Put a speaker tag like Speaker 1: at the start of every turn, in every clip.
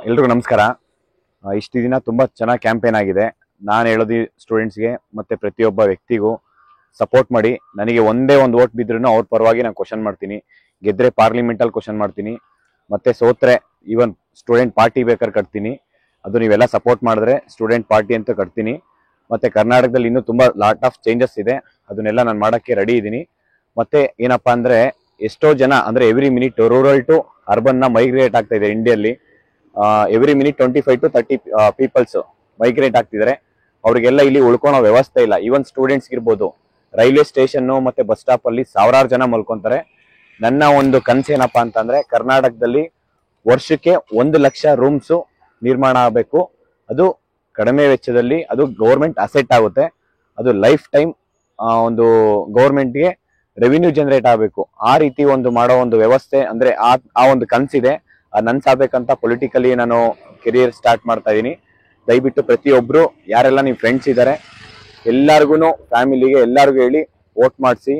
Speaker 1: ಎಲ್ರಿಗೂ ನಮಸ್ಕಾರ. ಇಷ್ಟು ದಿನ ತುಂಬ ಚೆನ್ನಾಗಿ ಕ್ಯಾಂಪೇನ್ ಆಗಿದೆ. ನಾನು ಹೇಳೋದು ಸ್ಟೂಡೆಂಟ್ಸ್ಗೆ ಮತ್ತು ಪ್ರತಿಯೊಬ್ಬ ವ್ಯಕ್ತಿಗೂ ಸಪೋರ್ಟ್ ಮಾಡಿ. ನನಗೆ ಒಂದೇ ಒಂದು ವೋಟ್ ಬಿದ್ರೂ ಅವ್ರ ಪರವಾಗಿ ನಾನು ಕ್ವಶನ್ ಮಾಡ್ತೀನಿ. ಗೆದ್ದರೆ ಪಾರ್ಲಿಮೆಂಟಲ್ಲಿ ಕ್ವಶನ್ ಮಾಡ್ತೀನಿ, ಮತ್ತು ಸೋತ್ರೆ ಈವನ್ ಸ್ಟೂಡೆಂಟ್ ಪಾರ್ಟಿ ಬೇಕಾದ್ರೆ ಕಟ್ತೀನಿ. ಅದು ನೀವೆಲ್ಲ ಸಪೋರ್ಟ್ ಮಾಡಿದ್ರೆ ಸ್ಟೂಡೆಂಟ್ ಪಾರ್ಟಿ ಅಂತ ಕಟ್ತೀನಿ. ಮತ್ತು ಕರ್ನಾಟಕದಲ್ಲಿ ಇನ್ನೂ ತುಂಬ ಲಾಟ್ ಆಫ್ ಚೇಂಜಸ್ ಇದೆ, ಅದನ್ನೆಲ್ಲ ನಾನು ಮಾಡೋಕ್ಕೆ ರೆಡಿ ಇದ್ದೀನಿ. ಮತ್ತು ಏನಪ್ಪ ಅಂದರೆ ಎಷ್ಟೋ ಜನ ಅಂದರೆ ಎವ್ರಿ ಮಿನಿಟ್ ರೂರಲ್ ಟು ಅರ್ಬನ್ನ ಮೈಗ್ರೇಟ್ ಆಗ್ತಾ ಇದೆ ಇಂಡಿಯಲ್ಲಿ. Every minute 25 to 30 peoples migrate ಆಗ್ತಿದ್ದಾರೆ. ಅವ್ರಿಗೆಲ್ಲ ಇಲ್ಲಿ ಉಳ್ಕೊಳೋ ವ್ಯವಸ್ಥೆ ಇಲ್ಲ. ಈವನ್ ಸ್ಟೂಡೆಂಟ್ಸ್ ಇರ್ಬೋದು, ರೈಲ್ವೆ ಸ್ಟೇಷನ್ನು ಮತ್ತು ಬಸ್ ಸ್ಟಾಪಲ್ಲಿ ಸಾವಿರಾರು ಜನ ಮಲ್ಕೊತಾರೆ. ನನ್ನ ಒಂದು ಕನಸೇನಪ್ಪ ಅಂತಂದರೆ ಕರ್ನಾಟಕದಲ್ಲಿ ವರ್ಷಕ್ಕೆ 1 ಲಕ್ಷ ರೂಮ್ಸು ನಿರ್ಮಾಣ ಆಗಬೇಕು. ಅದು ಕಡಿಮೆ ವೆಚ್ಚದಲ್ಲಿ, ಅದು ಗೌರ್ಮೆಂಟ್ ಅಸೆಟ್ ಆಗುತ್ತೆ. ಅದು ಲೈಫ್ ಟೈಮ್ ಒಂದು ಗೌರ್ಮೆಂಟ್ಗೆ ರೆವಿನ್ಯೂ ಜನರೇಟ್ ಆಗಬೇಕು. ಆ ರೀತಿ ಒಂದು ಮಾಡೋ ಒಂದು ವ್ಯವಸ್ಥೆ ಅಂದರೆ ಆ ಒಂದು ಕನಸಿದೆ. ನನ್ಸಾಗಬೇಕಂತ ಪೊಲಿಟಿಕಲಿ ನಾನು ಕೆರಿಯರ್ ಸ್ಟಾರ್ಟ್ ಮಾಡ್ತಾ ಇದ್ದೀನಿ. ದಯವಿಟ್ಟು ಪ್ರತಿಯೊಬ್ಬರು ಯಾರೆಲ್ಲ ನಿಮ್ಮ ಫ್ರೆಂಡ್ಸ್ ಇದ್ದಾರೆ ಎಲ್ಲರಿಗೂ, ಫ್ಯಾಮಿಲಿಗೆ ಎಲ್ಲರಿಗೂ ಹೇಳಿ ವೋಟ್ ಮಾಡಿಸಿ.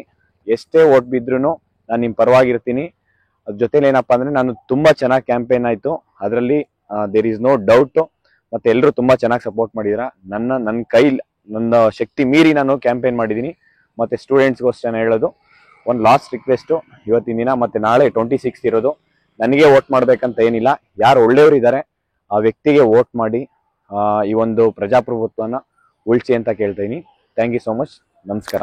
Speaker 1: ಎಷ್ಟೇ ವೋಟ್ ಬಿದ್ರೂ ನಾನು ನಿಮ್ಮ ಪರವಾಗಿರ್ತೀನಿ. ಅದ್ರ ಜೊತೆಲಿ ಏನಪ್ಪ ಅಂದರೆ ನಾನು ತುಂಬ ಚೆನ್ನಾಗಿ ಕ್ಯಾಂಪೇನ್ ಆಯಿತು, ಅದರಲ್ಲಿ ದೇರ್ ಈಸ್ ನೋ ಡೌಟು. ಮತ್ತು ಎಲ್ಲರೂ ತುಂಬ ಚೆನ್ನಾಗಿ ಸಪೋರ್ಟ್ ಮಾಡಿದ್ದೀರ. ನನ್ನ ಶಕ್ತಿ ಮೀರಿ ನಾನು ಕ್ಯಾಂಪೇನ್ ಮಾಡಿದ್ದೀನಿ. ಮತ್ತು ಸ್ಟೂಡೆಂಟ್ಸ್ಗೂ ಅಷ್ಟೇ ಹೇಳೋದು, ಒಂದು ಲಾಸ್ಟ್ ರಿಕ್ವೆಸ್ಟು, ಇವತ್ತಿನ ದಿನ ಮತ್ತು ನಾಳೆ 26 ಇರೋದು. ನನಗೆ ವೋಟ್ ಮಾಡಬೇಕಂತ ಏನಿಲ್ಲ, ಯಾರು ಒಳ್ಳೆಯವರಿದ್ದಾರೆ ಆ ವ್ಯಕ್ತಿಗೆ ವೋಟ್ ಮಾಡಿ ಈ ಒಂದು ಪ್ರಜಾಪ್ರಭುತ್ವನ ಉಳಿಸಿ ಅಂತ ಕೇಳ್ತೀನಿ. Thank you so much. ನಮಸ್ಕಾರ.